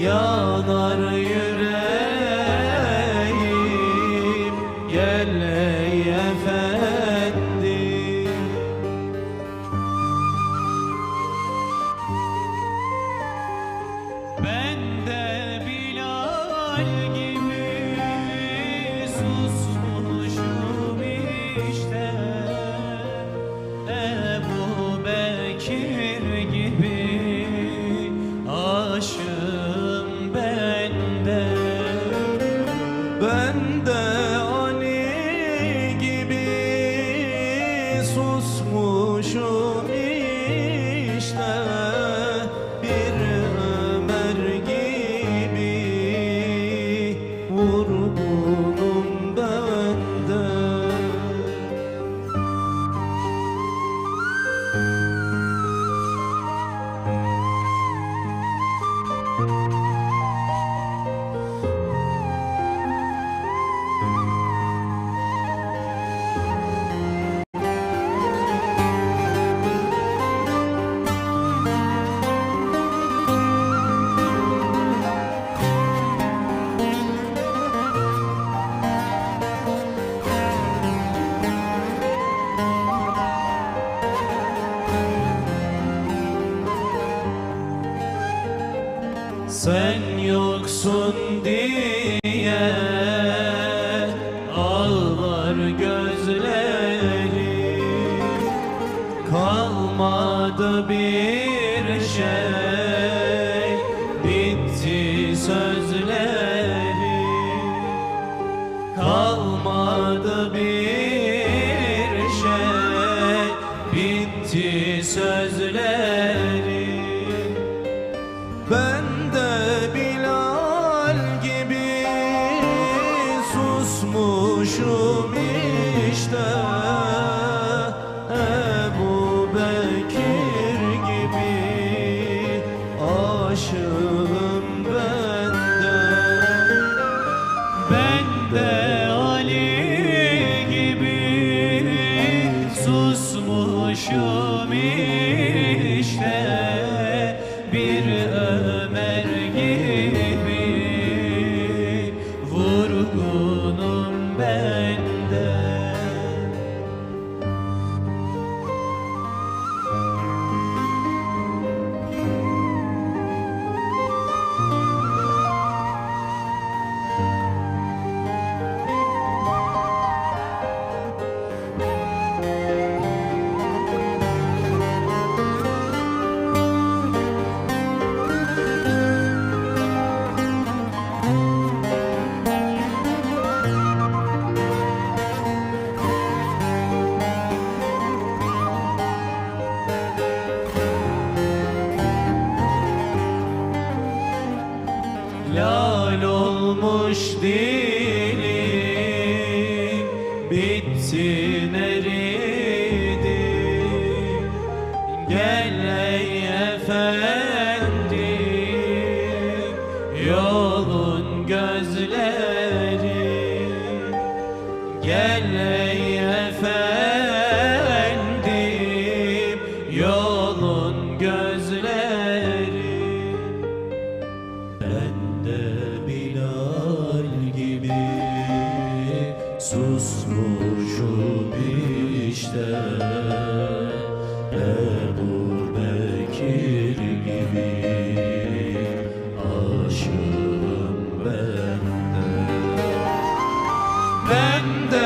Yanar yüreğim, gel ey efendi. Ben de Bilal gibi susmuşum işte, Ebu Bekir gibi aşığım ben de. Ben de Ali gibi susmuşum işte, bir Ömer gibi vurgunum ben de. Sen yoksun diye ağlar gözlerim, kalmadı bir şey, bitti sözlerim. Kalmadı bir şey, bitti sözlerim. Ben de Bilal gibi susmuşum işte, Ebu Bekir gibi aşığım ben de. Ben de Ali gibi susmuşum işte, bir Ömer gibi vurgunum ben de. Lal olmuş dilim, bitsin eridi. Gel ey efendim, yolun gözleri. Gel ey efendim, yolun gözleri. Ben de Bilal gibi susmuşum işte, Ebu Bekir gibi aşığım ben de. Ben de